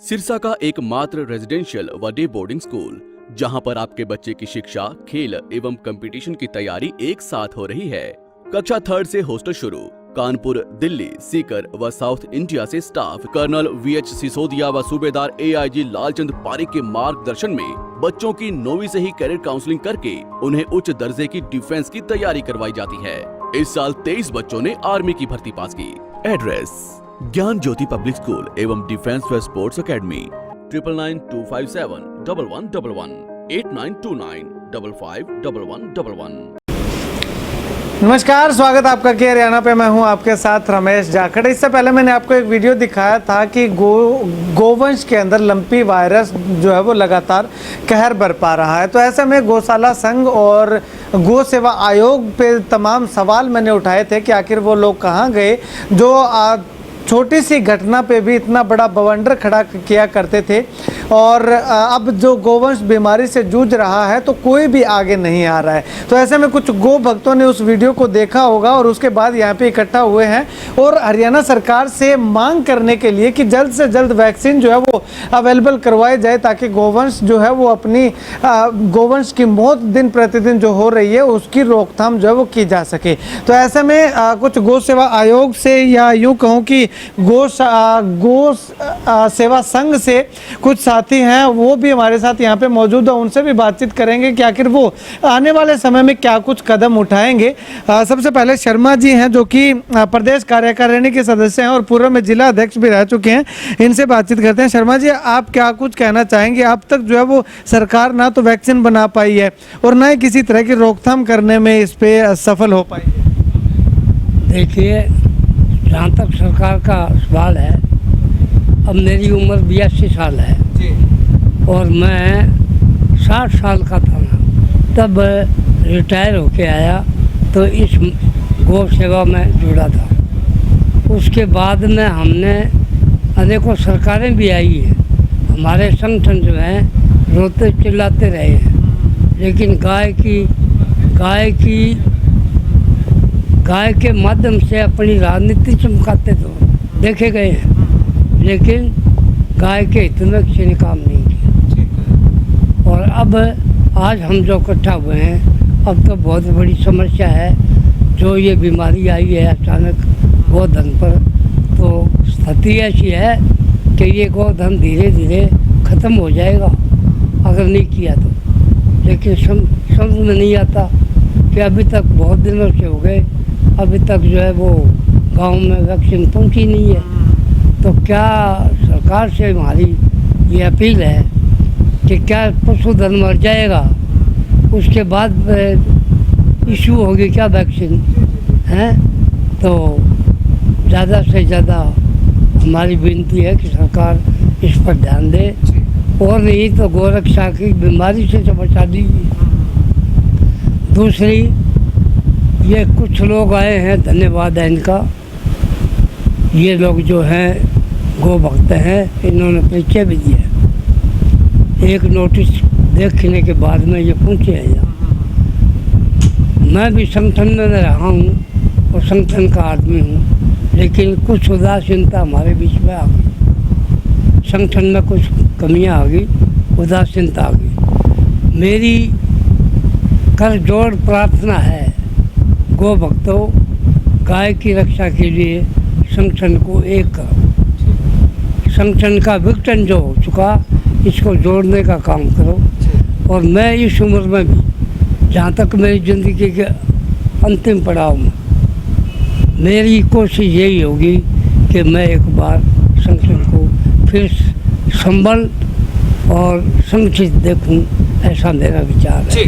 सिरसा का एकमात्र रेजिडेंशियल व डे बोर्डिंग स्कूल, जहां पर आपके बच्चे की शिक्षा, खेल एवं कंपटीशन की तैयारी एक साथ हो रही है। कक्षा 3 से हॉस्टल शुरू। कानपुर, दिल्ली, सीकर व साउथ इंडिया से स्टाफ कर्नल VH सिसोदिया व सूबेदार AIG लालचंद पारिक के मार्गदर्शन में बच्चों की 9वीं से ही कैरियर काउंसलिंग करके उन्हें उच्च दर्जे की डिफेंस की तैयारी करवाई जाती है। इस साल 23 बच्चों ने आर्मी की भर्ती पास की। एड्रेस: ज्ञान ज्योति पब्लिक स्कूल एवं डिफेंस व स्पोर्ट्स अकेडमी। 9992571111 8929551111। नमस्कार, स्वागत आपका के हरियाणा पे। मैं हूं आपके साथ रमेश जाखड़। इससे पहले मैंने आपको एक वीडियो दिखाया था कि गोवंश के अंदर लंपी वायरस जो है वो लगातार कहर बरपा रहा है। तो ऐसे में गौशाला संघ और गौ सेवा आयोग पे तमाम सवाल मैंने उठाए थे कि आखिर वो लोग कहाँ गए जो छोटी सी घटना पे भी इतना बड़ा बवंडर खड़ा किया करते थे। और अब जो गोवंश बीमारी से जूझ रहा है तो कोई भी आगे नहीं आ रहा है। तो ऐसे में कुछ गो भक्तों ने उस वीडियो को देखा होगा और उसके बाद यहाँ पे इकट्ठा हुए हैं और हरियाणा सरकार से मांग करने के लिए कि जल्द से जल्द वैक्सीन जो है वो अवेलेबल करवाई जाए, ताकि गोवंश जो है वो अपनी गोवंश की मौत दिन प्रतिदिन जो हो रही है उसकी रोकथाम जो है वो की जा सके। तो ऐसे में कुछ गौ सेवा आयोग से या यूँ कहूँ कि गो सेवा संघ से कुछ साथी हैं, वो भी हमारे साथ यहाँ पे मौजूद है। उनसे भी बातचीत करेंगे कि आखिर वो आने वाले समय में क्या कुछ कदम उठाएंगे। सबसे पहले शर्मा जी हैं जो कि प्रदेश कार्यकारिणी के सदस्य हैं और पूर्व में जिला अध्यक्ष भी रह चुके हैं। इनसे बातचीत करते हैं। शर्मा जी, आप क्या कुछ कहना चाहेंगे? अब तक जो है वो सरकार ना तो वैक्सीन बना पाई है और ना ही किसी तरह की रोकथाम करने में इस पे सफल हो पाई है। देखिए, जहाँ तक सरकार का सवाल है, अब मेरी उम्र 82 साल है और मैं 60 साल का था ना, तब रिटायर होके आया तो इस गौ सेवा में जुड़ा था। उसके बाद में हमने अनेकों सरकारें भी आई हैं, हमारे संगठन जो हैं रोते चिल्लाते रहे हैं, लेकिन गाय के माध्यम से अपनी राजनीति चमकाते तो देखे गए हैं, लेकिन गाय के हित में किसी ने काम नहीं किया। और अब आज हम जो इकट्ठा हुए हैं, अब तो बहुत बड़ी समस्या है जो ये बीमारी आई है अचानक गोधन पर। तो स्थिति ऐसी है कि ये गोधन धीरे धीरे ख़त्म हो जाएगा अगर नहीं किया तो। लेकिन समझ में नहीं आता कि अभी तक बहुत दिनों से हो गए, अभी तक जो है वो गांव में वैक्सीन पहुंची नहीं है। तो क्या सरकार से हमारी ये अपील है कि क्या पशुधन मर जाएगा, उसके बाद इशू होगी क्या वैक्सीन है? तो ज़्यादा से ज़्यादा हमारी विनती है कि सरकार इस पर ध्यान दे और नहीं तो गोरक्षा की बीमारी से तो बचा दीजिए। दूसरी, ये कुछ लोग आए हैं, धन्यवाद है इनका। ये लोग जो हैं गो भक्त हैं, इन्होंने परिचय भी दिया। एक नोटिस देखने के बाद में ये पहुँचे हैं यहाँ। मैं भी संगठन में रहा हूँ और संगठन का आदमी हूँ, लेकिन कुछ उदासीनता हमारे बीच में आ गई। संगठन में कुछ कमियाँ आ गई, उदासीनता आ गई। मेरी कर जोड़ प्रार्थना है, गो भक्तों, गाय की रक्षा के लिए संगठन को एक करो। संगठन का विघटन जो हो चुका, इसको जोड़ने का काम करो। और मैं इस उम्र में भी, जहाँ तक मेरी ज़िंदगी के अंतिम पड़ाव में, मेरी कोशिश यही होगी कि मैं एक बार संगठन को फिर संभल और संगठित देखूं, ऐसा मेरा विचार है।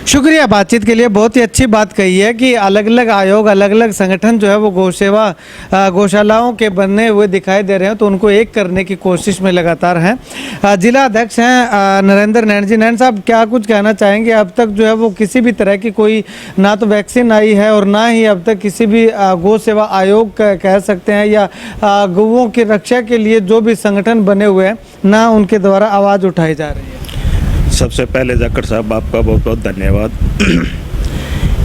शुक्रिया बातचीत के लिए। बहुत ही अच्छी बात कही है कि अलग अलग आयोग, अलग अलग संगठन जो है वो गौ सेवा गौशालाओं के बनने हुए दिखाई दे रहे हैं, तो उनको एक करने की कोशिश में लगातार हैं। जिला अध्यक्ष हैं नरेंद्र नैन जी। नैन साहब, क्या कुछ कहना चाहेंगे? अब तक जो है वो किसी भी तरह की कोई ना तो वैक्सीन आई है और ना ही अब तक किसी भी गौ सेवा आयोग कह सकते हैं या गौओं की रक्षा के लिए जो भी संगठन बने हुए हैं, ना उनके द्वारा आवाज़ उठाई जा रही है। सबसे पहले जाखड़ साहब, आपका बहुत बहुत धन्यवाद।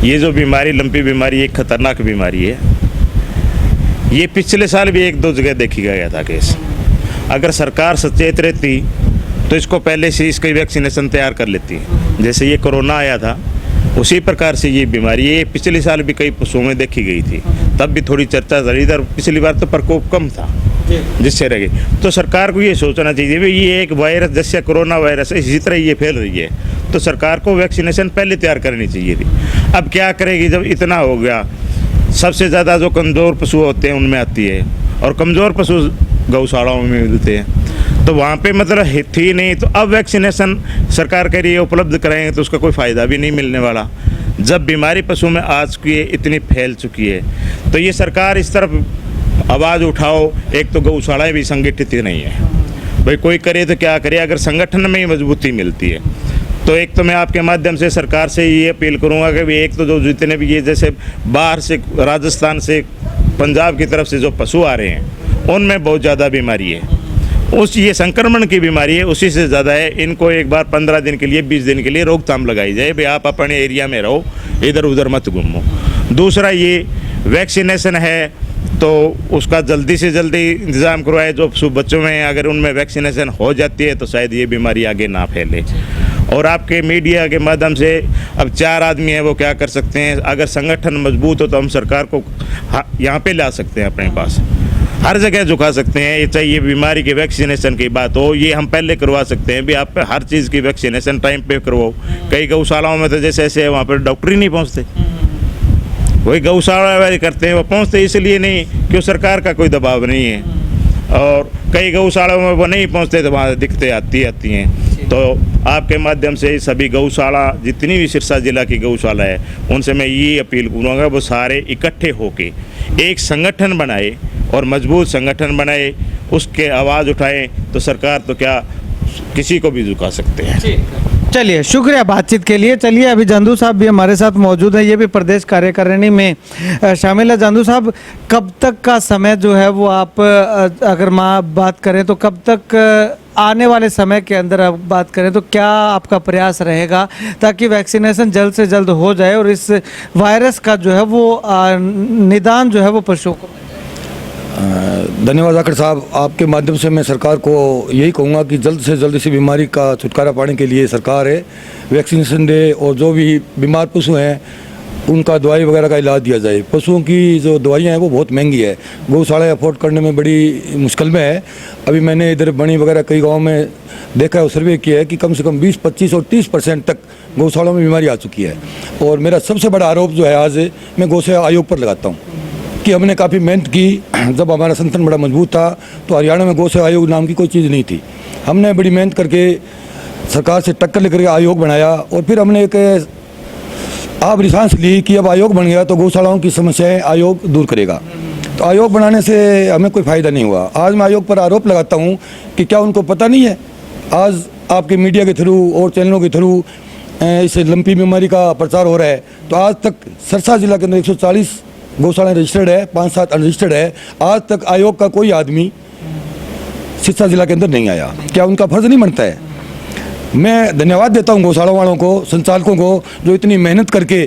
ये जो बीमारी, लंपी बीमारी, एक खतरनाक बीमारी है। ये पिछले साल भी 1-2 जगह देखी गया था केस। अगर सरकार सचेत रहती तो इसको पहले से इसकी वैक्सीनेशन तैयार कर लेती है। जैसे ये कोरोना आया था उसी प्रकार से ये बीमारी ये पिछले साल भी कई पशुओं में देखी गई थी, तब भी थोड़ी चर्चा चली थी, पिछली बार तो प्रकोप कम था जिससे रह गई। तो सरकार को ये सोचना चाहिए भाई ये एक वायरस जैसे कोरोना वायरस है इसी तरह ये फैल रही है, तो सरकार को वैक्सीनेशन पहले तैयार करनी चाहिए थी। अब क्या करेगी जब इतना हो गया, सबसे ज़्यादा जो कमज़ोर पशु होते हैं उनमें आती है और कमज़ोर पशु गौशालाओं में मिलते हैं, तो वहाँ पे मतलब थी नहीं। तो अब वैक्सीनेशन सरकार के लिए उपलब्ध कराएंगे तो उसका कोई फ़ायदा भी नहीं मिलने वाला। जब बीमारी पशु में आ चुकी है, इतनी फैल चुकी है, तो ये सरकार इस तरफ आवाज़ उठाओ। एक तो गौशालाएँ भी संगठित नहीं है, भाई कोई करे तो क्या करे, अगर संगठन में ही मजबूती मिलती है। तो एक तो मैं आपके माध्यम से सरकार से ये अपील करूँगा कि भी एक तो जो जितने भी ये जैसे बाहर से राजस्थान से पंजाब की तरफ से जो पशु आ रहे हैं उनमें बहुत ज़्यादा बीमारी है, उस ये संक्रमण की बीमारी है उसी से ज़्यादा है। इनको एक बार 15 दिन के लिए 20 दिन के लिए रोकथाम लगाई जाए, भाई आप अपने एरिया में रहो, इधर उधर मत घूमो। दूसरा ये वैक्सीनेशन है तो उसका जल्दी से जल्दी इंतज़ाम करवाए। जो पशु बच्चों में अगर उनमें वैक्सीनेशन हो जाती है तो शायद ये बीमारी आगे ना फैले। और आपके मीडिया के माध्यम से अब 4 आदमी हैं वो क्या कर सकते हैं, अगर संगठन मजबूत हो तो हम सरकार को यहाँ पे ला सकते हैं, अपने पास हर जगह झुका सकते हैं। ये चाहिए बीमारी के वैक्सीनेशन की बात हो, ये हम पहले करवा सकते हैं भी आप हर चीज़ की वैक्सीनेशन टाइम पे करवाओ। कई गौशालाओं में तो जैसे ऐसे वहाँ पर डॉक्टर ही नहीं पहुँचते, वही गौशाला वाले करते हैं, वो पहुँचते इसलिए नहीं कि सरकार का कोई दबाव नहीं है, और कई गौशालाओं में वो नहीं पहुँचते तो वहाँ दिक्कतें आती हैं। तो आपके माध्यम से सभी गौशाला जितनी भी सिरसा जिला की गौशाला है उनसे मैं ये अपील करूँगा वो सारे इकट्ठे होके एक संगठन बनाए और मजबूत संगठन बनाए, उसके आवाज़ उठाएं तो सरकार तो क्या किसी को भी झुका सकते हैं। चलिए शुक्रिया बातचीत के लिए। चलिए अभी जांदू साहब भी हमारे साथ मौजूद है, ये भी प्रदेश कार्यकारिणी में शामिल है। जांदू साहब, कब तक का समय जो है वो आप अगर बात करें तो कब तक आने वाले समय के अंदर आप बात करें तो क्या आपका प्रयास रहेगा ताकि वैक्सीनेशन जल्द से जल्द हो जाए और इस वायरस का जो है वो निदान जो है वो पशुओं को? धन्यवाद जाखड़ साहब, आपके माध्यम से मैं सरकार को यही कहूँगा कि जल्द से जल्द इस बीमारी का छुटकारा पाने के लिए सरकार है वैक्सीनेशन दे और जो भी बीमार पशु हैं उनका दवाई वगैरह का इलाज दिया जाए। पशुओं की जो दवाइयाँ हैं वो बहुत महंगी है, गौशाला अफोर्ड करने में बड़ी मुश्किल में है। अभी मैंने इधर बणी वगैरह कई गाँव में देखा है और सर्वे किया है कि कम से कम 20, 25 और 30% तक गौशालों में बीमारी आ चुकी है। और मेरा सबसे बड़ा आरोप जो है आज मैं गौसेवा आयोग पर लगाता हूँ कि हमने काफ़ी मेहनत की। जब हमारा संगठन बड़ा मजबूत था तो हरियाणा में गौसेवा आयोग नाम की कोई चीज़ नहीं थी। हमने बड़ी मेहनत करके सरकार से टक्कर लेकर आयोग बनाया और फिर हमने एक आप सांस ली कि अब आयोग बन गया तो गौशालाओं की समस्याएं आयोग दूर करेगा। तो आयोग बनाने से हमें कोई फ़ायदा नहीं हुआ। आज मैं आयोग पर आरोप लगाता हूं कि क्या उनको पता नहीं है। आज आपके मीडिया के थ्रू और चैनलों के थ्रू इस लंपी बीमारी का प्रचार हो रहा है, तो आज तक सिरसा जिला के अंदर 140 गौशालाएँ रजिस्टर्ड है, 5-7 अनरजिस्टर्ड है। आज तक आयोग का कोई आदमी सिरसा जिला के अंदर नहीं आया। क्या उनका फर्ज नहीं बनता है? मैं धन्यवाद देता हूं गौशाला वालों को, संचालकों को, जो इतनी मेहनत करके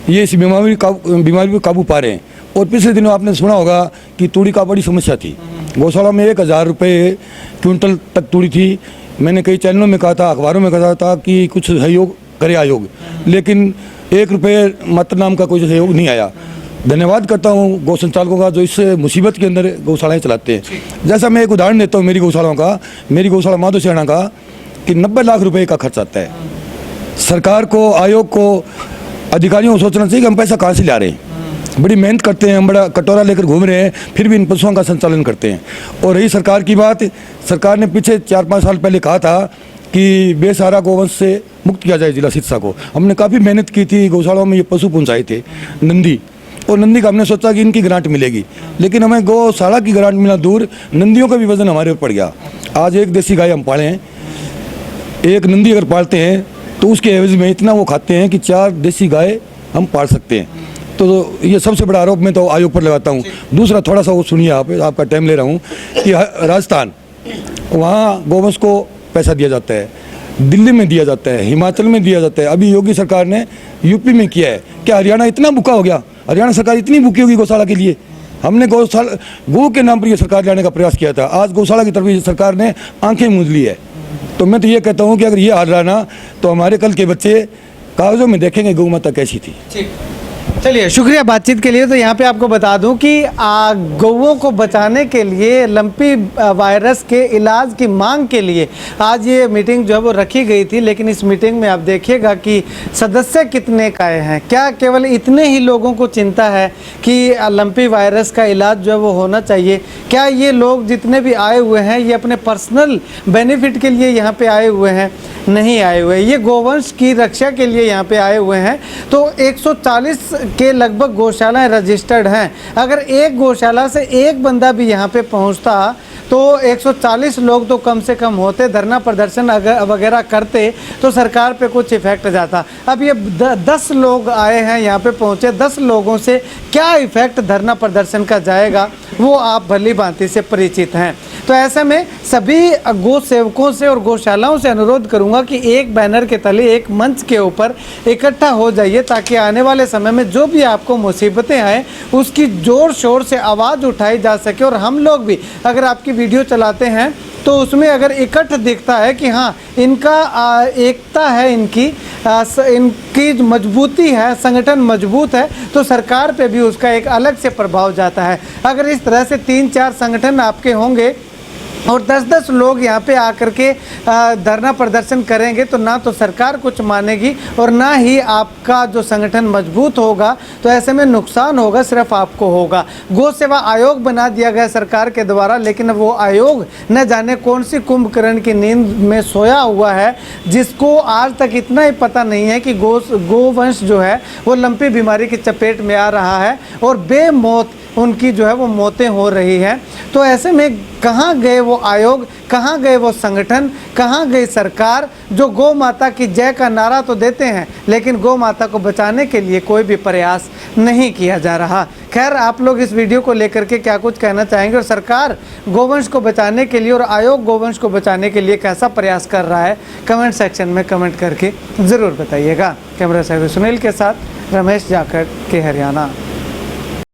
ये इस बीमारी पर काबू पा रहे हैं। और पिछले दिनों आपने सुना होगा कि तूड़ी का बड़ी समस्या थी, गौशाला में 1000 रुपये क्विंटल तक तूड़ी थी। मैंने कई चैनलों में कहा था, अखबारों में कहा था कि कुछ सहयोग करे आयोग, लेकिन 1 रुपये मात्र नाम का कोई सहयोग नहीं आया। धन्यवाद करता हूँ गौ संचालकों का जो इस मुसीबत के अंदर गौशालाएँ चलाते हैं। जैसा मैं एक उदाहरण देता हूँ मेरी गौशालाओं का, मेरी गौशाला माधो सियाणा का, कि 90 लाख रुपए का खर्च आता है। सरकार को, आयोग को, अधिकारियों को सोचना चाहिए कि हम पैसा कहाँ से ला रहे हैं। बड़ी मेहनत करते हैं, हम बड़ा कटोरा लेकर घूम रहे हैं, फिर भी इन पशुओं का संचालन करते हैं। और रही सरकार की बात, सरकार ने पीछे 4-5 साल पहले कहा था कि बेसहारा गौवंश से मुक्त किया जाए जिला सिरसा को। हमने काफ़ी मेहनत की थी, गौशालाओं में ये पशु पहुँचाए थे नंदी, और नंदी का हमने सोचा कि इनकी ग्रांट मिलेगी, लेकिन हमें गौशाला की ग्रांट मिला दूर, नंदियों का भी वजन हमारे ऊपर पड़ गया। आज एक देसी गाय हम पाले हैं, एक नंदी अगर पालते हैं तो उसके एवज में इतना वो खाते हैं कि 4 देसी गाय हम पाल सकते हैं। तो ये सबसे बड़ा आरोप मैं तो आयोग पर लगाता हूँ। दूसरा थोड़ा सा वो सुनिए, आपका टाइम ले रहा हूँ, कि राजस्थान वहाँ गौवंश को पैसा दिया जाता है, दिल्ली में दिया जाता है, हिमाचल में दिया जाता है, अभी योगी सरकार ने यूपी में किया है। क्या हरियाणा इतना भूखा हो गया? हरियाणा सरकार इतनी भूखी होगी गौशाला के लिए? हमने गौशाला गौ के नाम पर ये सरकार लाने का प्रयास किया था, आज गौशाला की तरफ ये सरकार ने आंखें मूंद ली है। तो मैं तो ये कहता हूँ कि अगर ये हाल रहा ना तो हमारे कल के बच्चे कागजों में देखेंगे गौ माता कैसी थी। ठीक, चलिए शुक्रिया बातचीत के लिए। तो यहाँ पे आपको बता दूं कि गौओं को बचाने के लिए लंपी वायरस के इलाज की मांग के लिए आज ये मीटिंग जो है वो रखी गई थी। लेकिन इस मीटिंग में आप देखिएगा कि सदस्य कितने का हैं। क्या केवल इतने ही लोगों को चिंता है कि लंपी वायरस का इलाज जो है वो होना चाहिए? क्या ये लोग जितने भी आए हुए हैं ये अपने पर्सनल बेनिफिट के लिए यहाँ पे आए हुए हैं? नहीं आए हुए, ये गोवंश की रक्षा के लिए यहाँ पे आए हुए हैं। तो 140 के लगभग गौशालाएं रजिस्टर्ड हैं। अगर एक गौशाला से एक बंदा भी यहाँ पे पहुँचता तो 140 लोग तो कम से कम होते, धरना प्रदर्शन वगैरह करते तो सरकार पे कुछ इफेक्ट जाता। अब ये 10 लोग आए हैं यहाँ पे पहुँचे, 10 लोगों से क्या इफेक्ट धरना प्रदर्शन का जाएगा वो आप भली भांति से परिचित हैं। तो ऐसे में सभी गौ सेवकों से और गौशालाओं से अनुरोध करूंगा कि एक बैनर के तले, एक मंच के ऊपर इकट्ठा हो जाइए ताकि आने वाले समय में जो भी आपको मुसीबतें आए उसकी ज़ोर शोर से आवाज़ उठाई जा सके। और हम लोग भी अगर आपकी वीडियो चलाते हैं तो उसमें अगर इकट्ठ दिखता है कि हाँ इनका एकता है, इनकी मजबूती है, संगठन मजबूत है, तो सरकार पे भी उसका एक अलग से प्रभाव जाता है। अगर इस तरह से 3-4 संगठन आपके होंगे और 10-10 लोग यहाँ पे आकर के धरना प्रदर्शन करेंगे तो ना तो सरकार कुछ मानेगी और ना ही आपका जो संगठन मजबूत होगा। तो ऐसे में नुकसान होगा, सिर्फ आपको होगा। गौ सेवा आयोग बना दिया गया सरकार के द्वारा, लेकिन वो आयोग न जाने कौन सी कुंभकर्ण की नींद में सोया हुआ है, जिसको आज तक इतना ही पता नहीं है कि गोवंश जो है वो लंपी बीमारी की चपेट में आ रहा है और बेमौत उनकी जो है वो मौतें हो रही हैं। तो ऐसे में कहाँ गए वो आयोग, कहाँ गए वो संगठन, कहाँ गई सरकार जो गौ माता की जय का नारा तो देते हैं लेकिन गौ माता को बचाने के लिए कोई भी प्रयास नहीं किया जा रहा। खैर, आप लोग इस वीडियो को लेकर के क्या कुछ कहना चाहेंगे और सरकार गोवंश को बचाने के लिए और आयोग गोवंश को बचाने के लिए कैसा प्रयास कर रहा है, कमेंट सेक्शन में कमेंट करके ज़रूर बताइएगा। कैमरा सहयोगी सुनील के साथ रमेश जाखड़ के हरियाणा।